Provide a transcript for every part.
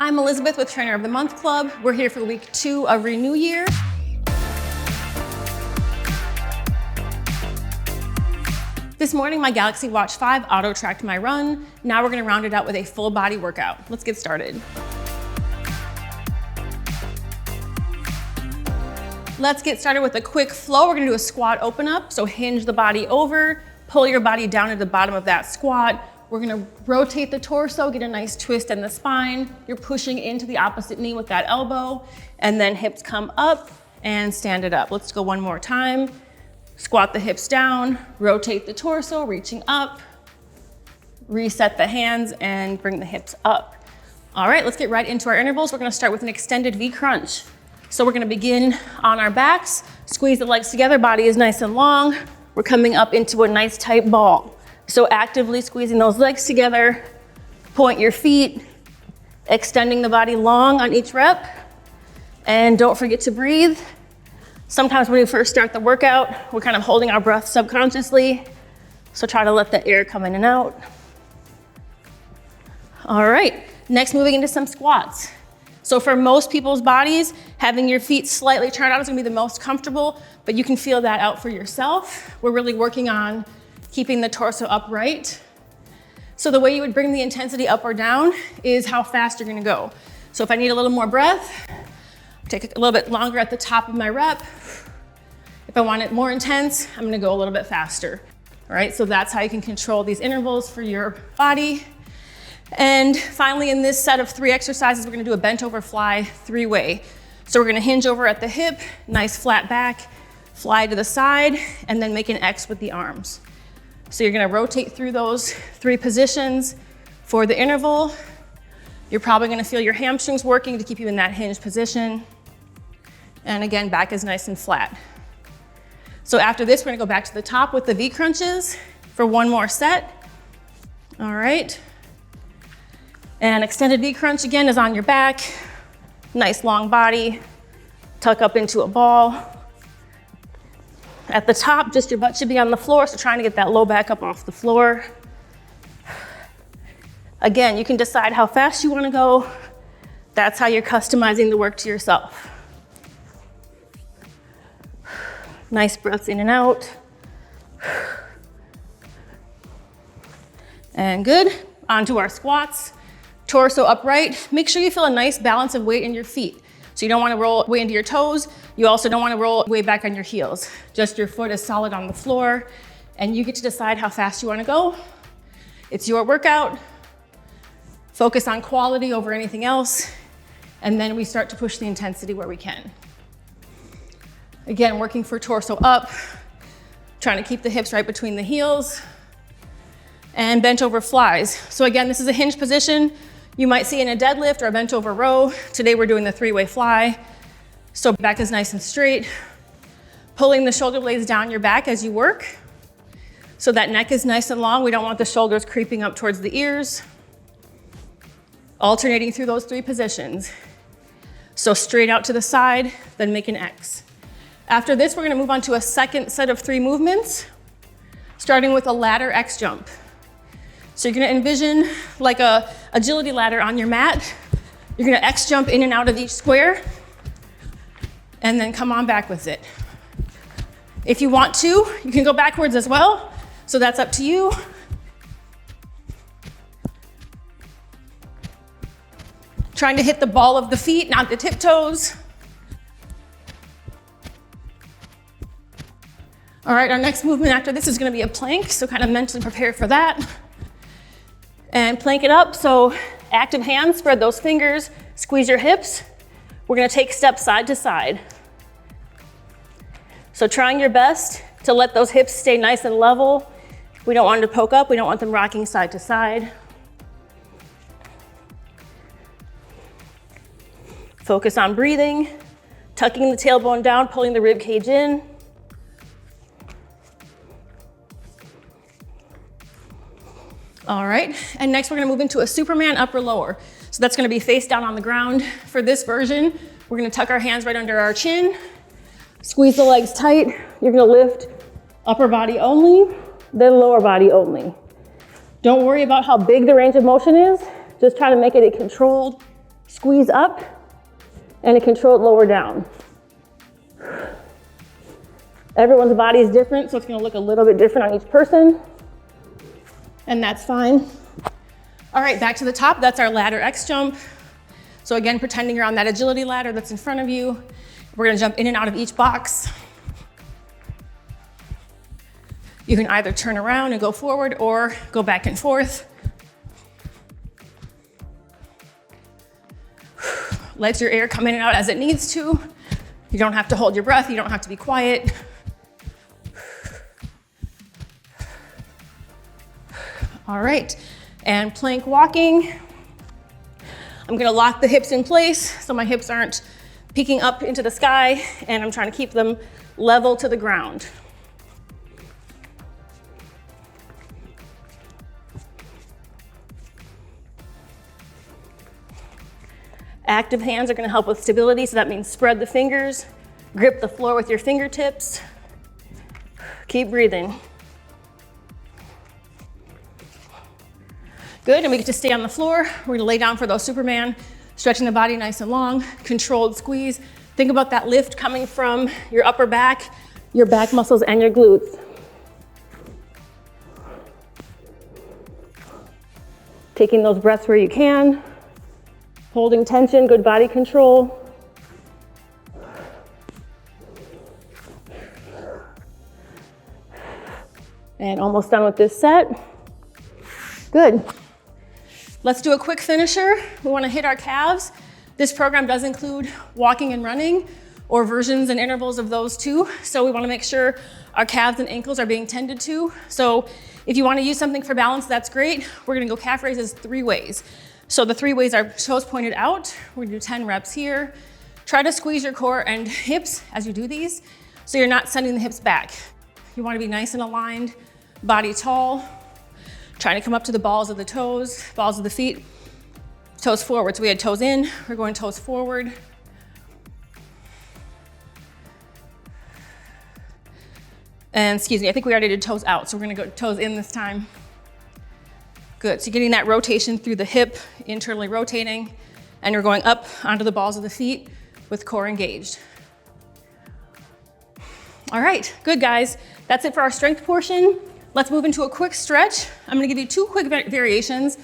I'm Elizabeth with Trainer of the Month Club. We're here for week 2 of ReNew year. This morning, my Galaxy Watch 5 auto-tracked my run. Now we're gonna round it out with a full body workout. Let's get started. Let's get started with a quick flow. We're gonna do a squat open up. So hinge the body over, pull your body down to the bottom of that squat. We're gonna rotate the torso, get a nice twist in the spine. You're pushing into the opposite knee with that elbow, and then hips come up and stand it up. Let's go one more time. Squat the hips down, rotate the torso, reaching up, reset the hands and bring the hips up. All right, let's get right into our intervals. We're gonna start with an extended V crunch. So we're gonna begin on our backs, squeeze the legs together, body is nice and long. We're coming up into a nice tight ball. So actively squeezing those legs together, point your feet, extending the body long on each rep, and don't forget to breathe. Sometimes when we first start the workout, we're kind of holding our breath subconsciously, so try to let the air come in and out. All right, next moving into some squats. So for most people's bodies, having your feet slightly turned out is gonna be the most comfortable, but you can feel that out for yourself. We're really working on keeping the torso upright. So the way you would bring the intensity up or down is how fast you're gonna go. So if I need a little more breath, take a little bit longer at the top of my rep. If I want it more intense, I'm gonna go a little bit faster. All right, so that's how you can control these intervals for your body. And finally, in this set of 3 exercises, we're gonna do a bent over fly 3-way. So we're gonna hinge over at the hip, nice flat back, fly to the side, and then make an X with the arms. So you're gonna rotate through those 3 positions for the interval. You're probably gonna feel your hamstrings working to keep you in that hinged position. And again, back is nice and flat. So after this, we're gonna go back to the top with the V crunches for 1 more set. All right. And extended V crunch again is on your back. Nice long body, tuck up into a ball. At the top, just your butt should be on the floor, so trying to get that low back up off the floor. Again, you can decide how fast you want to go. That's how you're customizing the work to yourself. Nice breaths in and out. And good. Onto our squats. Torso upright. Make sure you feel a nice balance of weight in your feet. So you don't want to roll way into your toes. You also don't want to roll way back on your heels. Just your foot is solid on the floor, and you get to decide how fast you want to go. It's your workout. Focus on quality over anything else, and then we start to push the intensity where we can. Again, working for torso up, trying to keep the hips right between the heels, and bent over flies. So again, this is a hinge position. You might see in a deadlift or a bent over row. Today we're doing the 3-way fly. So back is nice and straight. Pulling the shoulder blades down your back as you work. So that neck is nice and long. We don't want the shoulders creeping up towards the ears. Alternating through those 3 positions. So straight out to the side, then make an X. After this, we're gonna move on to a second set of 3 movements, starting with a ladder X jump. So you're gonna envision like a agility ladder on your mat. You're gonna X jump in and out of each square, and then come on back with it. If you want to, you can go backwards as well. So that's up to you. Trying to hit the ball of the feet, not the tiptoes. All right, our next movement after this is gonna be a plank, so kind of mentally prepare for that. And plank it up, so active hands, spread those fingers, squeeze your hips. We're gonna take steps side to side. So trying your best to let those hips stay nice and level. We don't want them to poke up, we don't want them rocking side to side. Focus on breathing, tucking the tailbone down, pulling the rib cage in. All right, and next we're gonna move into a Superman upper lower. So that's gonna be face down on the ground. For this version, we're gonna tuck our hands right under our chin, squeeze the legs tight. You're gonna lift upper body only, then lower body only. Don't worry about how big the range of motion is. Just try to make it a controlled, squeeze up, and a controlled lower down. Everyone's body is different, so it's gonna look a little bit different on each person, and that's fine. All right, back to the top. That's our ladder X jump. So again, pretending you're on that agility ladder that's in front of you. We're gonna jump in and out of each box. You can either turn around and go forward or go back and forth. Let your air come in and out as it needs to. You don't have to hold your breath. You don't have to be quiet. All right, and plank walking. I'm gonna lock the hips in place so my hips aren't peeking up into the sky, and I'm trying to keep them level to the ground. Active hands are gonna help with stability, so that means spread the fingers, grip the floor with your fingertips. Keep breathing. Good, and we get to stay on the floor. We're gonna lay down for those Superman, stretching the body nice and long, controlled squeeze. Think about that lift coming from your upper back, your back muscles, and your glutes. Taking those breaths where you can, holding tension, good body control. And almost done with this set. Good. Let's do a quick finisher. We want to hit our calves. This program does include walking and running, or versions and intervals of those two. So we want to make sure our calves and ankles are being tended to. So if you want to use something for balance, that's great. We're going to go calf raises 3 ways. So the 3 ways are toes pointed out. We're going to do 10 reps here. Try to squeeze your core and hips as you do these, so you're not sending the hips back. You want to be nice and aligned, body tall. Trying to come up to the balls of the toes, balls of the feet, toes forward. So we had toes in, we're going toes forward. And excuse me, I think we already did toes out, so we're gonna go toes in this time. Good, so getting that rotation through the hip, internally rotating, and you're going up onto the balls of the feet with core engaged. All right, good guys. That's it for our strength portion. Let's move into a quick stretch. I'm gonna give you 2 quick variations.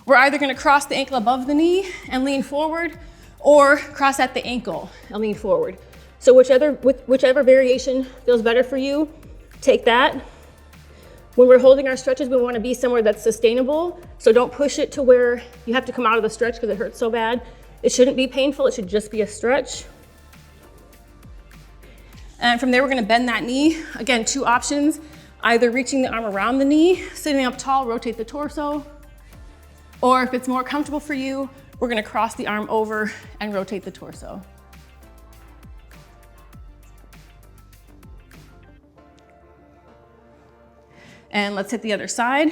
We're either gonna cross the ankle above the knee and lean forward, or cross at the ankle and lean forward. So whichever variation feels better for you, take that. When we're holding our stretches, we wanna be somewhere that's sustainable. So don't push it to where you have to come out of the stretch because it hurts so bad. It shouldn't be painful, it should just be a stretch. And from there, we're gonna bend that knee. Again, 2 options. Either reaching the arm around the knee, sitting up tall, rotate the torso, or if it's more comfortable for you, we're gonna cross the arm over and rotate the torso. And let's hit the other side.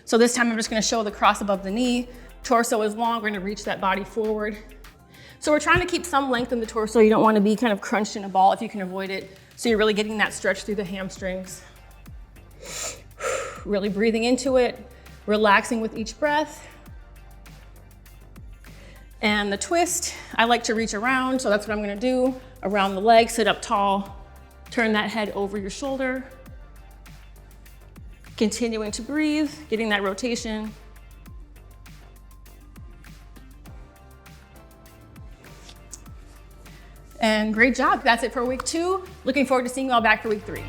So this time I'm just gonna show the cross above the knee. Torso is long, we're gonna reach that body forward. So we're trying to keep some length in the torso. You don't wanna be kind of crunched in a ball if you can avoid it. So you're really getting that stretch through the hamstrings. Really breathing into it, relaxing with each breath. And the twist, I like to reach around, so that's what I'm gonna do. Around the leg, sit up tall, turn that head over your shoulder. Continuing to breathe, getting that rotation. And great job, that's it for week 2. Looking forward to seeing you all back for week 3.